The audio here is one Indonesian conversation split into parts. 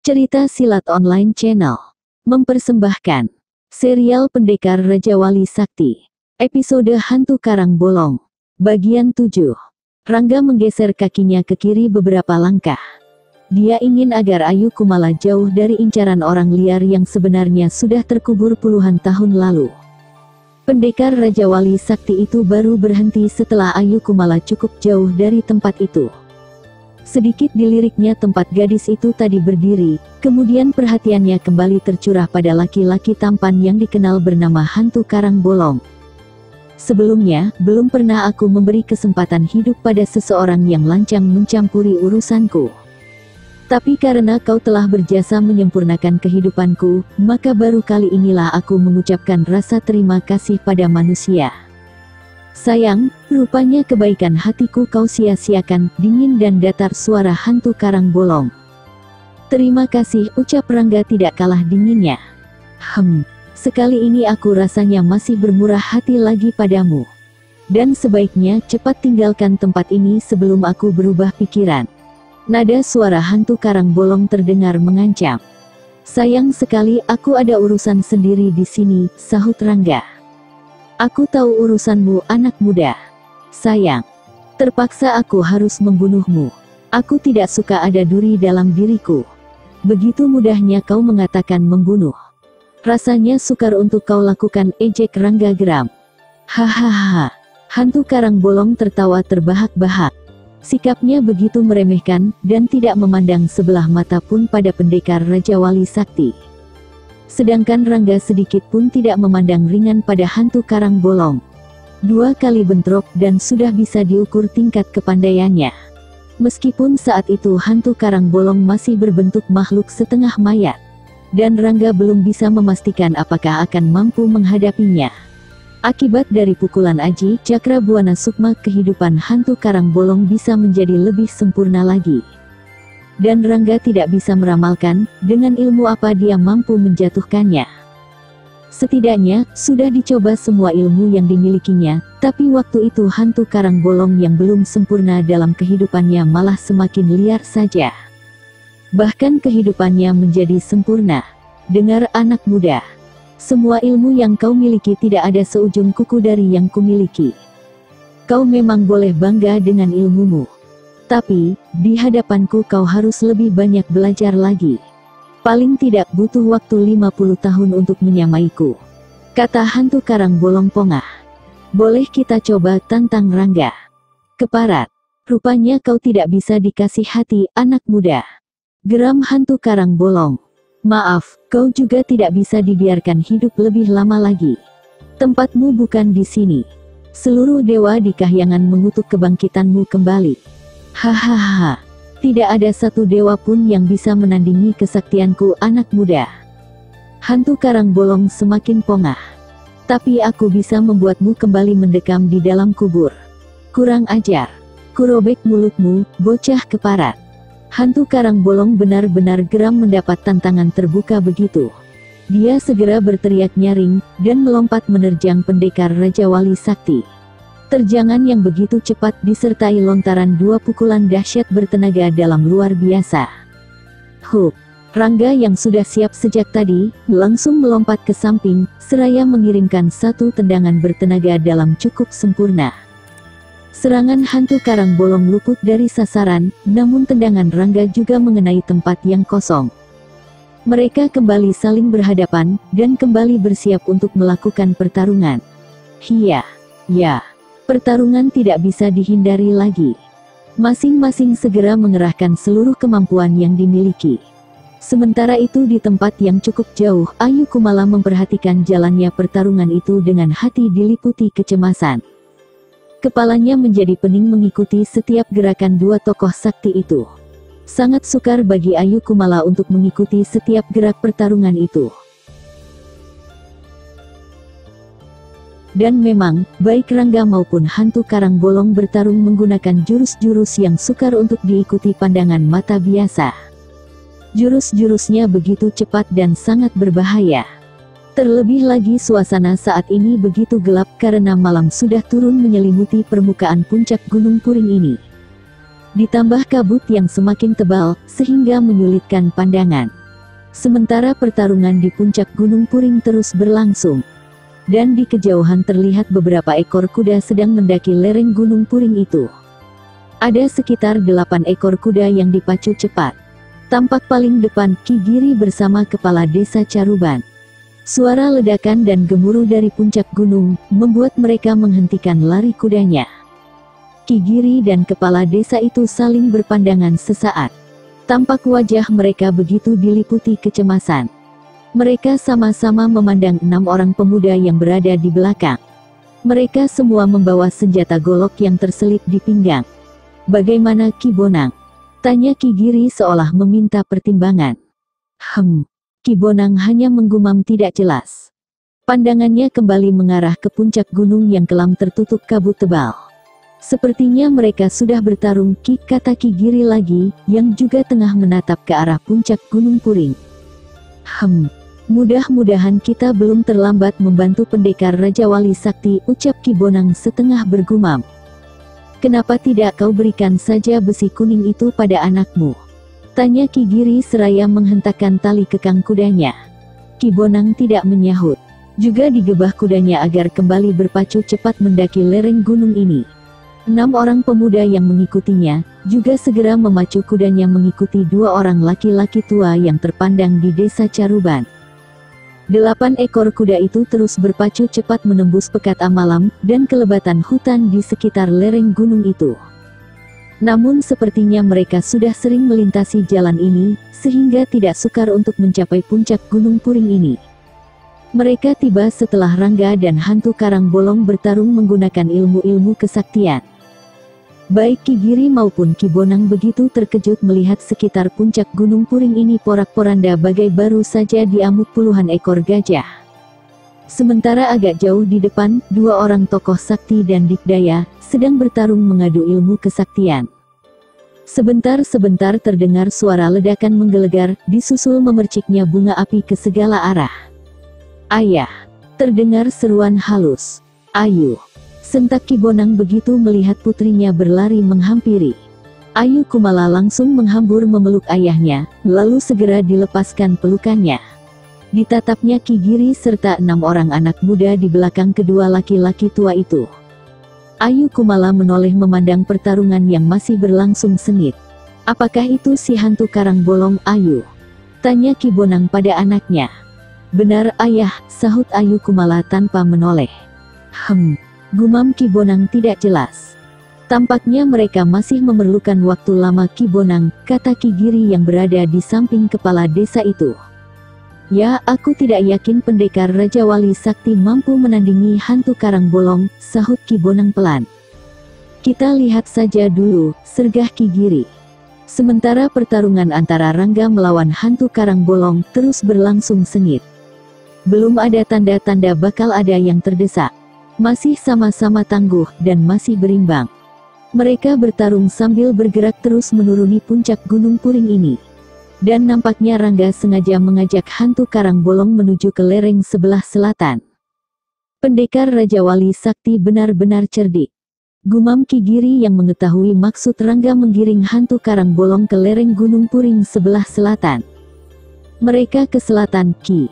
Cerita Silat Online Channel mempersembahkan serial Pendekar Raja Wali Sakti, episode Hantu Karang Bolong, bagian 7. Rangga menggeser kakinya ke kiri beberapa langkah. Dia ingin agar Ayu Kumala jauh dari incaran orang liar yang sebenarnya sudah terkubur puluhan tahun lalu. Pendekar Raja Wali Sakti itu baru berhenti setelah Ayu Kumala cukup jauh dari tempat itu. Sedikit diliriknya tempat gadis itu tadi berdiri, kemudian perhatiannya kembali tercurah pada laki-laki tampan yang dikenal bernama Hantu Karang Bolong. Sebelumnya, belum pernah aku memberi kesempatan hidup pada seseorang yang lancang mencampuri urusanku. Tapi karena kau telah berjasa menyempurnakan kehidupanku, maka baru kali inilah aku mengucapkan rasa terima kasih pada manusia. Sayang, rupanya kebaikan hatiku kau sia-siakan, dingin dan datar suara Hantu Karang Bolong. Terima kasih, ucap Rangga tidak kalah dinginnya. Sekali ini aku rasanya masih bermurah hati lagi padamu. Dan sebaiknya cepat tinggalkan tempat ini sebelum aku berubah pikiran. Nada suara Hantu Karang Bolong terdengar mengancam. Sayang sekali, aku ada urusan sendiri di sini, sahut Rangga. Aku tahu urusanmu, anak muda. Sayang, terpaksa aku harus membunuhmu. Aku tidak suka ada duri dalam diriku. Begitu mudahnya kau mengatakan membunuh. Rasanya sukar untuk kau lakukan, ejek Rangga geram. Hahaha. Hantu Karang Bolong tertawa terbahak-bahak. Sikapnya begitu meremehkan, dan tidak memandang sebelah mata pun pada pendekar Raja Wali Sakti. Sedangkan Rangga sedikit pun tidak memandang ringan pada Hantu Karang Bolong. 2 kali bentrok dan sudah bisa diukur tingkat kepandaiannya. Meskipun saat itu Hantu Karang Bolong masih berbentuk makhluk setengah mayat. Dan Rangga belum bisa memastikan apakah akan mampu menghadapinya. Akibat dari pukulan Aji Cakra Buana Sukma, kehidupan Hantu Karang Bolong bisa menjadi lebih sempurna lagi. Dan Rangga tidak bisa meramalkan, dengan ilmu apa dia mampu menjatuhkannya. Setidaknya, sudah dicoba semua ilmu yang dimilikinya, tapi waktu itu Hantu Karang Bolong yang belum sempurna dalam kehidupannya malah semakin liar saja. Bahkan kehidupannya menjadi sempurna. Dengar anak muda, semua ilmu yang kau miliki tidak ada seujung kuku dari yang kumiliki. Kau memang boleh bangga dengan ilmumu. Tapi, di hadapanku kau harus lebih banyak belajar lagi. Paling tidak butuh waktu 50 tahun untuk menyamaiku, kata Hantu Karang Bolong pongah. Boleh kita coba, tantang Rangga. Keparat, rupanya kau tidak bisa dikasih hati, anak muda. Geram Hantu Karang Bolong. Maaf, kau juga tidak bisa dibiarkan hidup lebih lama lagi. Tempatmu bukan di sini. Seluruh dewa di kahyangan mengutuk kebangkitanmu kembali. Hahaha, tidak ada satu dewa pun yang bisa menandingi kesaktianku, anak muda. Hantu Karang Bolong semakin pongah. Tapi aku bisa membuatmu kembali mendekam di dalam kubur. Kurang ajar. Kurobek mulutmu, bocah keparat. Hantu Karang Bolong benar-benar geram mendapat tantangan terbuka begitu. Dia segera berteriak nyaring, dan melompat menerjang pendekar Raja Wali Sakti. Terjangan yang begitu cepat disertai lontaran 2 pukulan dahsyat bertenaga dalam luar biasa. Rangga yang sudah siap sejak tadi, langsung melompat ke samping, seraya mengirimkan 1 tendangan bertenaga dalam cukup sempurna. Serangan Hantu Karang Bolong luput dari sasaran, namun tendangan Rangga juga mengenai tempat yang kosong. Mereka kembali saling berhadapan, dan kembali bersiap untuk melakukan pertarungan. Pertarungan tidak bisa dihindari lagi. Masing-masing segera mengerahkan seluruh kemampuan yang dimiliki. Sementara itu di tempat yang cukup jauh, Ayu Kumala memperhatikan jalannya pertarungan itu dengan hati diliputi kecemasan. Kepalanya menjadi pening mengikuti setiap gerakan 2 tokoh sakti itu. Sangat sukar bagi Ayu Kumala untuk mengikuti setiap gerak pertarungan itu. Dan memang, baik Rangga maupun Hantu Karang Bolong bertarung menggunakan jurus-jurus yang sukar untuk diikuti pandangan mata biasa. Jurus-jurusnya begitu cepat dan sangat berbahaya. Terlebih lagi suasana saat ini begitu gelap karena malam sudah turun menyelimuti permukaan puncak Gunung Puring ini. Ditambah kabut yang semakin tebal, sehingga menyulitkan pandangan. Sementara pertarungan di puncak Gunung Puring terus berlangsung. Dan di kejauhan terlihat beberapa ekor kuda sedang mendaki lereng Gunung Puring itu. Ada sekitar 8 ekor kuda yang dipacu cepat. Tampak paling depan Ki Giri bersama kepala desa Caruban. Suara ledakan dan gemuruh dari puncak gunung, membuat mereka menghentikan lari kudanya. Ki Giri dan kepala desa itu saling berpandangan sesaat. Tampak wajah mereka begitu diliputi kecemasan. Mereka sama-sama memandang 6 orang pemuda yang berada di belakang. Mereka semua membawa senjata golok yang terselip di pinggang. "Bagaimana Ki Bonang?" tanya Ki Giri seolah meminta pertimbangan. Ki Bonang hanya menggumam tidak jelas. Pandangannya kembali mengarah ke puncak gunung yang kelam tertutup kabut tebal. "Sepertinya mereka sudah bertarung Ki," kata Ki Giri lagi, yang juga tengah menatap ke arah puncak Gunung Puring. Mudah-mudahan kita belum terlambat membantu pendekar Raja Wali Sakti," ucap Ki Bonang setengah bergumam. "Kenapa tidak kau berikan saja besi kuning itu pada anakmu?" tanya Ki Giri seraya menghentakkan tali kekang kudanya. Ki Bonang tidak menyahut. Juga digebah kudanya agar kembali berpacu cepat mendaki lereng gunung ini. 6 orang pemuda yang mengikutinya, juga segera memacu kudanya mengikuti 2 orang laki-laki tua yang terpandang di desa Caruban. 8 ekor kuda itu terus berpacu cepat menembus pekat malam, dan kelebatan hutan di sekitar lereng gunung itu. Namun sepertinya mereka sudah sering melintasi jalan ini, sehingga tidak sukar untuk mencapai puncak Gunung Puring ini. Mereka tiba setelah Rangga dan hantu Karang Bolong bertarung menggunakan ilmu-ilmu kesaktian. Baik Ki Giri maupun Ki Bonang begitu terkejut melihat sekitar puncak Gunung Puring ini porak-poranda bagai baru saja diamuk puluhan ekor gajah. Sementara agak jauh di depan, 2 orang tokoh sakti dan dikdaya, sedang bertarung mengadu ilmu kesaktian. Sebentar-sebentar terdengar suara ledakan menggelegar, disusul memerciknya bunga api ke segala arah. "Ayah!" terdengar seruan halus. "Ayu!" sentak Ki Bonang begitu melihat putrinya berlari menghampiri. Ayu Kumala langsung menghambur memeluk ayahnya, lalu segera dilepaskan pelukannya. Ditatapnya Ki Giri serta 6 orang anak muda di belakang kedua laki-laki tua itu. Ayu Kumala menoleh memandang pertarungan yang masih berlangsung sengit. "Apakah itu si hantu Karang Bolong, Ayu?" tanya Ki Bonang pada anaknya. "Benar ayah," sahut Ayu Kumala tanpa menoleh. Gumam Ki Bonang tidak jelas. "Tampaknya mereka masih memerlukan waktu lama Ki Bonang," kata Ki Giri yang berada di samping kepala desa itu. "Ya, aku tidak yakin pendekar Raja Wali Sakti mampu menandingi hantu Karang Bolong," sahut Ki Bonang pelan. "Kita lihat saja dulu," sergah Ki Giri. Sementara pertarungan antara Rangga melawan hantu Karang Bolong terus berlangsung sengit. Belum ada tanda-tanda bakal ada yang terdesak. Masih sama-sama tangguh, dan masih berimbang. Mereka bertarung sambil bergerak terus menuruni puncak Gunung Puring ini. Dan nampaknya Rangga sengaja mengajak hantu Karang Bolong menuju ke lereng sebelah selatan. Pendekar Raja Wali Sakti benar-benar cerdik. Gumam Ki Giri yang mengetahui maksud Rangga menggiring hantu Karang Bolong ke lereng Gunung Puring sebelah selatan. "Mereka ke selatan, Ki,"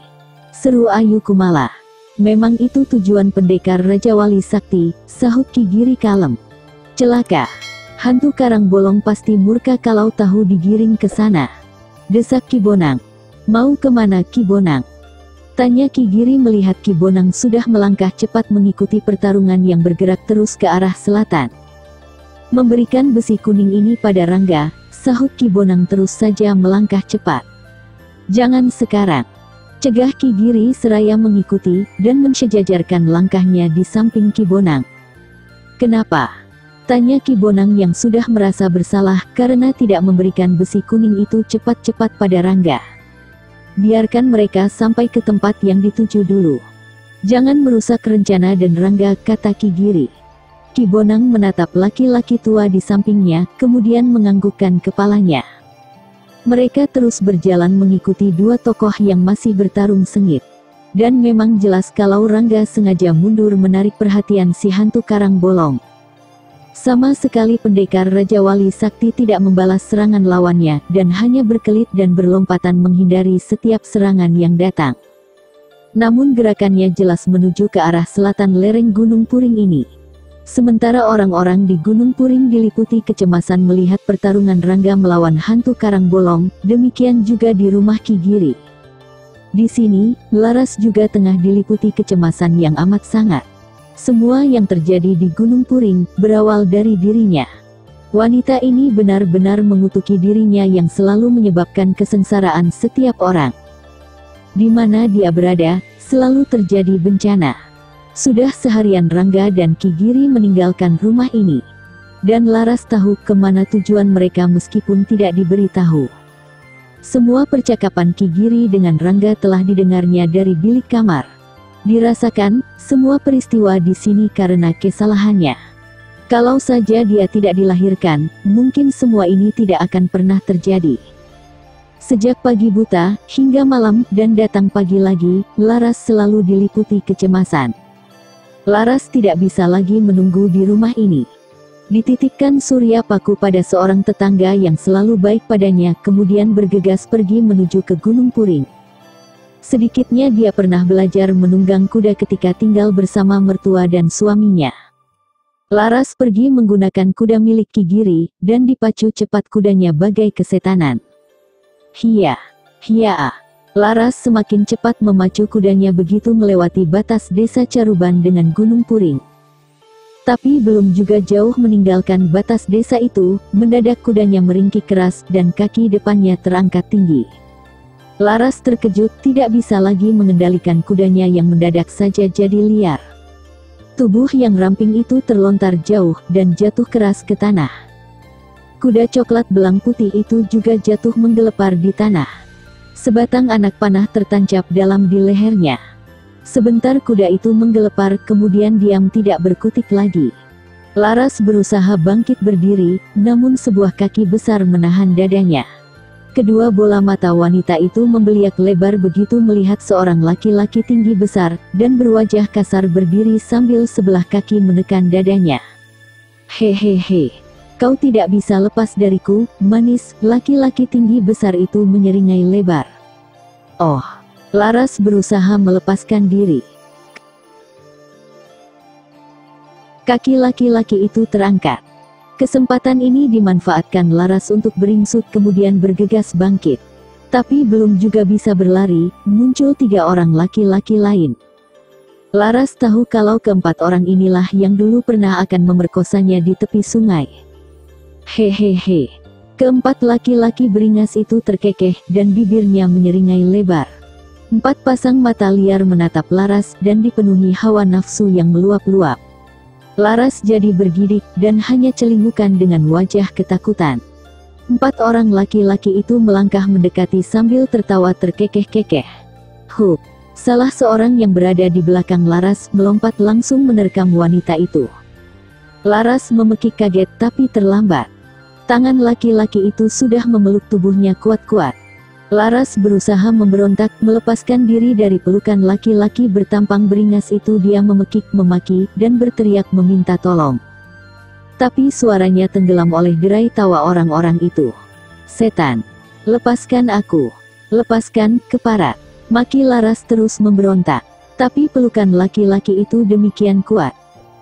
seru Ayu Kumala. "Memang itu tujuan pendekar Raja Wali Sakti," sahut Ki Giri kalem. "Celaka. Hantu Karang Bolong pasti murka kalau tahu digiring ke sana," desak Ki Bonang. "Mau kemana Ki Bonang?" tanya Ki Giri melihat Ki Bonang sudah melangkah cepat mengikuti pertarungan yang bergerak terus ke arah selatan. "Memberikan besi kuning ini pada Rangga," sahut Ki Bonang terus saja melangkah cepat. "Jangan sekarang," cegah Ki Giri seraya mengikuti, dan mensejajarkan langkahnya di samping Ki Bonang. "Kenapa?" tanya Ki Bonang yang sudah merasa bersalah karena tidak memberikan besi kuning itu cepat-cepat pada Rangga. "Biarkan mereka sampai ke tempat yang dituju dulu. Jangan merusak rencana dan Rangga," kata Ki Giri. Ki Bonang menatap laki-laki tua di sampingnya, kemudian menganggukkan kepalanya. Mereka terus berjalan mengikuti 2 tokoh yang masih bertarung sengit. Dan memang jelas kalau Rangga sengaja mundur menarik perhatian si hantu Karang Bolong. Sama sekali pendekar Raja Wali Sakti tidak membalas serangan lawannya, dan hanya berkelit dan berlompatan menghindari setiap serangan yang datang. Namun gerakannya jelas menuju ke arah selatan lereng Gunung Puring ini. Sementara orang-orang di Gunung Puring diliputi kecemasan melihat pertarungan Rangga melawan hantu Karang Bolong, demikian juga di rumah Ki Giri. Di sini, Laras juga tengah diliputi kecemasan yang amat sangat. Semua yang terjadi di Gunung Puring berawal dari dirinya. Wanita ini benar-benar mengutuki dirinya yang selalu menyebabkan kesengsaraan setiap orang. Di mana dia berada, selalu terjadi bencana. Sudah seharian Rangga dan Ki Giri meninggalkan rumah ini. Dan Laras tahu kemana tujuan mereka meskipun tidak diberitahu. Semua percakapan Ki Giri dengan Rangga telah didengarnya dari bilik kamar. Dirasakan, semua peristiwa di sini karena kesalahannya. Kalau saja dia tidak dilahirkan, mungkin semua ini tidak akan pernah terjadi. Sejak pagi buta, hingga malam, dan datang pagi lagi, Laras selalu diliputi kecemasan. Laras tidak bisa lagi menunggu di rumah ini. Dititikkan Surya Paku pada seorang tetangga yang selalu baik padanya, kemudian bergegas pergi menuju ke Gunung Puring. Sedikitnya dia pernah belajar menunggang kuda ketika tinggal bersama mertua dan suaminya. Laras pergi menggunakan kuda milik Ki Giri, dan dipacu cepat kudanya bagai kesetanan. Hia, hia. Laras semakin cepat memacu kudanya begitu melewati batas desa Caruban dengan Gunung Puring. Tapi belum juga jauh meninggalkan batas desa itu, mendadak kudanya meringkik keras dan kaki depannya terangkat tinggi. Laras terkejut, tidak bisa lagi mengendalikan kudanya yang mendadak saja jadi liar. Tubuh yang ramping itu terlontar jauh dan jatuh keras ke tanah. Kuda coklat belang putih itu juga jatuh menggelepar di tanah. Sebatang anak panah tertancap dalam di lehernya. Sebentar kuda itu menggelepar, kemudian diam tidak berkutik lagi. Laras berusaha bangkit berdiri, namun sebuah kaki besar menahan dadanya. Kedua bola mata wanita itu membeliak lebar begitu melihat seorang laki-laki tinggi besar, dan berwajah kasar berdiri sambil sebelah kaki menekan dadanya. Hehehe. Kau tidak bisa lepas dariku, manis, laki-laki tinggi besar itu menyeringai lebar. Oh, Laras berusaha melepaskan diri. Kaki laki-laki itu terangkat. Kesempatan ini dimanfaatkan Laras untuk beringsut kemudian bergegas bangkit. Tapi belum juga bisa berlari, muncul 3 orang laki-laki lain. Laras tahu kalau keempat orang inilah yang dulu pernah akan memerkosanya di tepi sungai. Hehehe. Keempat laki-laki beringas itu terkekeh, dan bibirnya menyeringai lebar. 4 pasang mata liar menatap Laras, dan dipenuhi hawa nafsu yang meluap-luap. Laras jadi bergidik, dan hanya celingukan dengan wajah ketakutan. 4 orang laki-laki itu melangkah mendekati sambil tertawa terkekeh-kekeh. Hup! Salah seorang yang berada di belakang Laras melompat langsung menerkam wanita itu. Laras memekik kaget tapi terlambat. Tangan laki-laki itu sudah memeluk tubuhnya kuat-kuat. Laras berusaha memberontak melepaskan diri dari pelukan laki-laki bertampang beringas itu. Dia memekik, memaki, dan berteriak meminta tolong. Tapi suaranya tenggelam oleh derai tawa orang-orang itu. Setan! Lepaskan aku! Lepaskan, keparat! Maki Laras terus memberontak. Tapi pelukan laki-laki itu demikian kuat.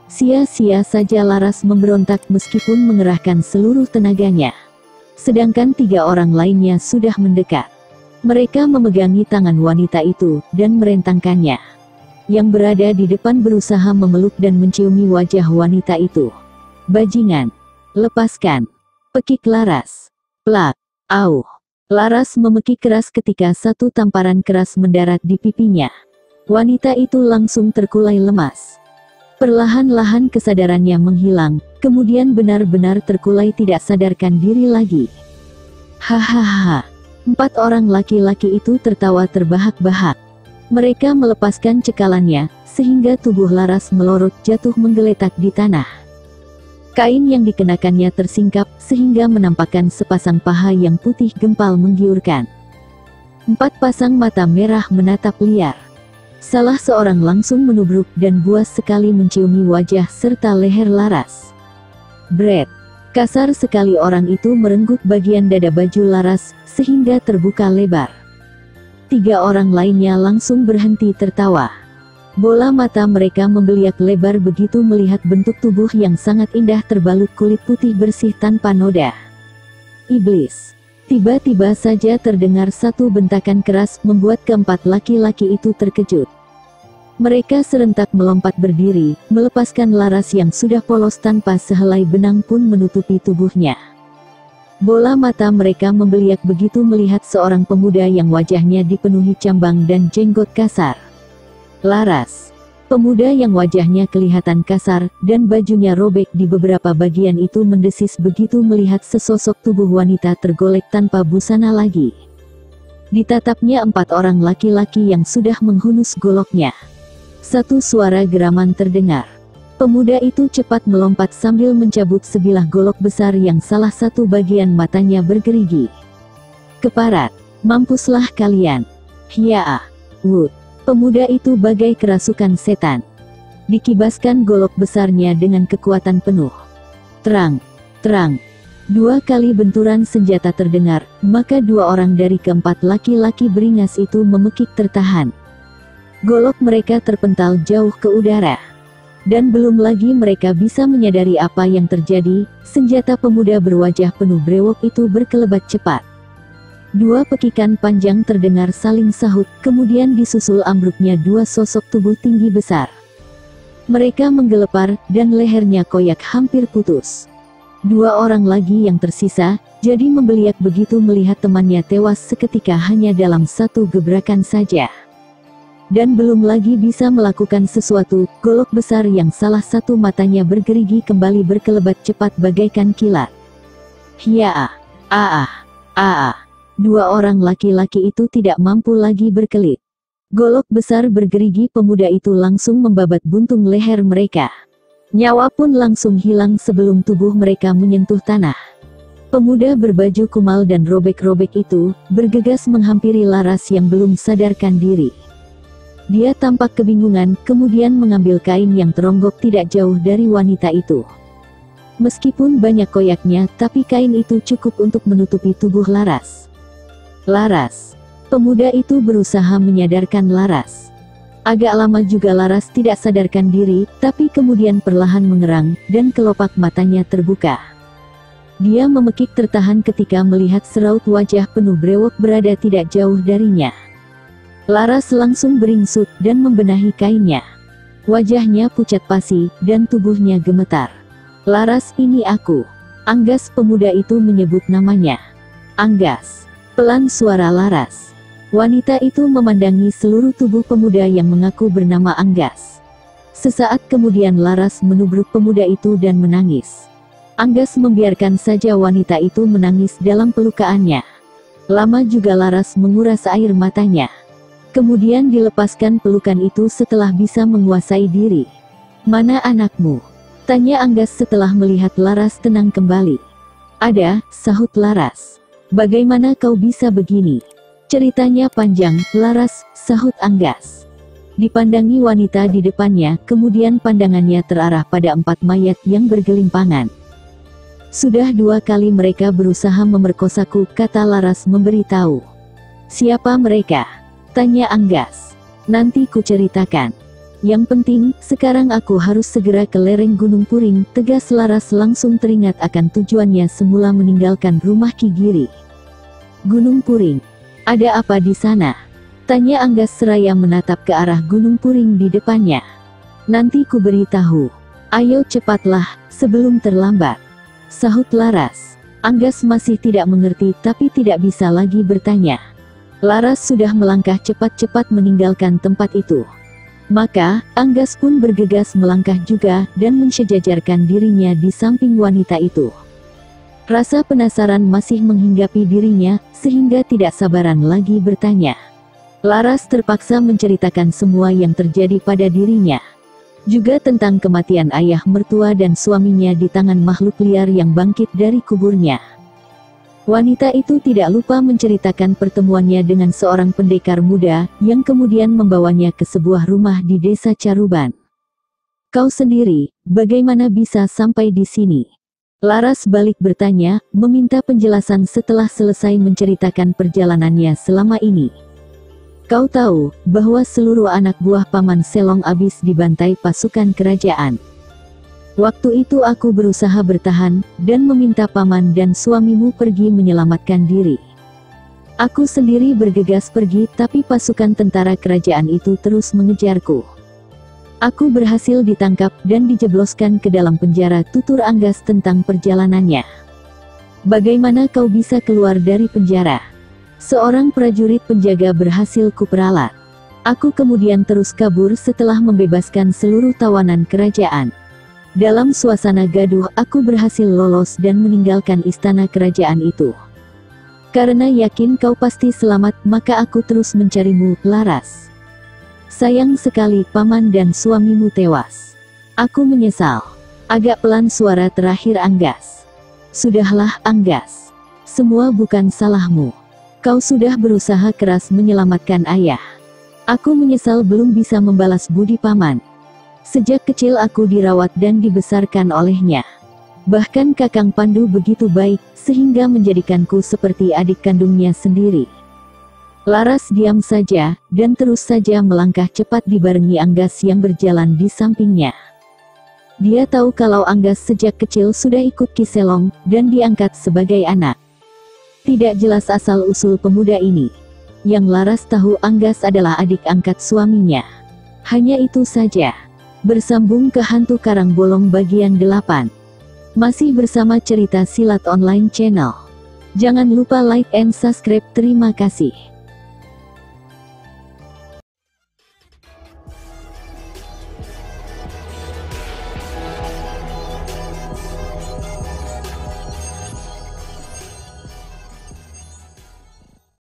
Sia-sia saja Laras memberontak meskipun mengerahkan seluruh tenaganya. Sedangkan 3 orang lainnya sudah mendekat. Mereka memegangi tangan wanita itu, dan merentangkannya. Yang berada di depan berusaha memeluk dan menciumi wajah wanita itu. Bajingan! Lepaskan! Pekik Laras! Plak! Auh! Laras memekik keras ketika satu tamparan keras mendarat di pipinya. Wanita itu langsung terkulai lemas. Perlahan-lahan kesadarannya menghilang, kemudian benar-benar terkulai tidak sadarkan diri lagi. Hahaha. 4 orang laki-laki itu tertawa terbahak-bahak. Mereka melepaskan cekalannya, sehingga tubuh Laras melorot jatuh menggeletak di tanah. Kain yang dikenakannya tersingkap, sehingga menampakkan sepasang paha yang putih gempal menggiurkan. 4 pasang mata merah menatap liar. Salah seorang langsung menubruk dan buas sekali menciumi wajah serta leher Laras. Bret. Kasar sekali orang itu merenggut bagian dada baju Laras, sehingga terbuka lebar. 3 orang lainnya langsung berhenti tertawa. Bola mata mereka membeliak lebar begitu melihat bentuk tubuh yang sangat indah terbalut kulit putih bersih tanpa noda. Iblis. Tiba-tiba saja terdengar satu bentakan keras membuat keempat laki-laki itu terkejut. Mereka serentak melompat berdiri, melepaskan Laras yang sudah polos tanpa sehelai benang pun menutupi tubuhnya. Bola mata mereka membeliak begitu melihat seorang pemuda yang wajahnya dipenuhi cambang dan jenggot kasar. Laras. Pemuda yang wajahnya kelihatan kasar, dan bajunya robek di beberapa bagian itu mendesis begitu melihat sesosok tubuh wanita tergolek tanpa busana lagi. Ditatapnya 4 orang laki-laki yang sudah menghunus goloknya. Satu suara geraman terdengar. Pemuda itu cepat melompat sambil mencabut sebilah golok besar yang salah satu bagian matanya bergerigi. Keparat, mampuslah kalian. Hiaa. Wood. Pemuda itu bagai kerasukan setan. Dikibaskan golok besarnya dengan kekuatan penuh. Terang, terang. 2 kali benturan senjata terdengar, maka 2 orang dari keempat laki-laki beringas itu memekik tertahan. Golok mereka terpental jauh ke udara. Dan belum lagi mereka bisa menyadari apa yang terjadi, senjata pemuda berwajah penuh brewok itu berkelebat cepat. 2 pekikan panjang terdengar saling sahut, kemudian disusul ambruknya 2 sosok tubuh tinggi besar. Mereka menggelepar, dan lehernya koyak hampir putus. 2 orang lagi yang tersisa, jadi membeliak begitu melihat temannya tewas seketika hanya dalam satu gebrakan saja. Dan belum lagi bisa melakukan sesuatu, golok besar yang salah satu matanya bergerigi kembali berkelebat cepat bagaikan kilat. Hiaa, aa. 2 orang laki-laki itu tidak mampu lagi berkelit. Golok besar bergerigi pemuda itu langsung membabat buntung leher mereka. Nyawa pun langsung hilang sebelum tubuh mereka menyentuh tanah. Pemuda berbaju kumal dan robek-robek itu, bergegas menghampiri Laras yang belum sadarkan diri. Dia tampak kebingungan, kemudian mengambil kain yang teronggok tidak jauh dari wanita itu. Meskipun banyak koyaknya, tapi kain itu cukup untuk menutupi tubuh Laras. Laras. Pemuda itu berusaha menyadarkan Laras. Agak lama juga Laras tidak sadarkan diri, tapi kemudian perlahan mengerang, dan kelopak matanya terbuka. Dia memekik tertahan ketika melihat seraut wajah penuh brewok berada tidak jauh darinya. Laras langsung beringsut, dan membenahi kainnya. Wajahnya pucat pasi, dan tubuhnya gemetar. Laras, ini aku. Anggas. Pemuda itu menyebut namanya. Anggas. Pelan suara Laras. Wanita itu memandangi seluruh tubuh pemuda yang mengaku bernama Anggas. Sesaat kemudian Laras menubruk pemuda itu dan menangis. Anggas membiarkan saja wanita itu menangis dalam pelukaannya. Lama juga Laras menguras air matanya. Kemudian dilepaskan pelukan itu setelah bisa menguasai diri. Mana anakmu? Tanya Anggas setelah melihat Laras tenang kembali. Ada, sahut Laras. Bagaimana kau bisa begini? Ceritanya panjang, Laras, sahut Anggas. Dipandangi wanita di depannya, kemudian pandangannya terarah pada 4 mayat yang bergelimpangan. Sudah 2 kali mereka berusaha memerkosaku, kata Laras memberitahu. Siapa mereka? Tanya Anggas. Nanti ku ceritakan. Yang penting, sekarang aku harus segera ke lereng Gunung Puring, tegas Laras langsung teringat akan tujuannya semula meninggalkan rumah Ki Giri. Gunung Puring. Ada apa di sana? Tanya Anggas seraya menatap ke arah Gunung Puring di depannya. Nanti ku beritahu. Ayo cepatlah, sebelum terlambat. Sahut Laras. Anggas masih tidak mengerti tapi tidak bisa lagi bertanya. Laras sudah melangkah cepat-cepat meninggalkan tempat itu. Maka, Anggas pun bergegas melangkah juga, dan mensejajarkan dirinya di samping wanita itu. Rasa penasaran masih menghinggapi dirinya, sehingga tidak sabaran lagi bertanya. Laras terpaksa menceritakan semua yang terjadi pada dirinya. Juga tentang kematian ayah mertua dan suaminya di tangan makhluk liar yang bangkit dari kuburnya. Wanita itu tidak lupa menceritakan pertemuannya dengan seorang pendekar muda, yang kemudian membawanya ke sebuah rumah di desa Caruban. Kau sendiri, bagaimana bisa sampai di sini? Laras balik bertanya, meminta penjelasan setelah selesai menceritakan perjalanannya selama ini. Kau tahu, bahwa seluruh anak buah Paman Selong habis dibantai pasukan kerajaan. Waktu itu aku berusaha bertahan, dan meminta paman dan suamimu pergi menyelamatkan diri. Aku sendiri bergegas pergi, tapi pasukan tentara kerajaan itu terus mengejarku. Aku berhasil ditangkap dan dijebloskan ke dalam penjara, tutur Anggas tentang perjalanannya. Bagaimana kau bisa keluar dari penjara? Seorang prajurit penjaga berhasil kuperalat. Aku kemudian terus kabur setelah membebaskan seluruh tawanan kerajaan. Dalam suasana gaduh, aku berhasil lolos dan meninggalkan istana kerajaan itu. Karena yakin kau pasti selamat, maka aku terus mencarimu, Laras. Sayang sekali paman dan suamimu tewas. Aku menyesal. Agak pelan suara terakhir Anggas. Sudahlah Anggas. Semua bukan salahmu. Kau sudah berusaha keras menyelamatkan ayah. Aku menyesal belum bisa membalas budi paman. Sejak kecil aku dirawat dan dibesarkan olehnya. Bahkan Kakang Pandu begitu baik, sehingga menjadikanku seperti adik kandungnya sendiri. Laras diam saja, dan terus saja melangkah cepat dibarengi Anggas yang berjalan di sampingnya. Dia tahu kalau Anggas sejak kecil sudah ikut Ki Selong, dan diangkat sebagai anak. Tidak jelas asal-usul pemuda ini. Yang Laras tahu Anggas adalah adik angkat suaminya. Hanya itu saja. Bersambung ke Hantu Karang Bolong bagian 8. Masih bersama cerita silat online channel. Jangan lupa like and subscribe, terima kasih.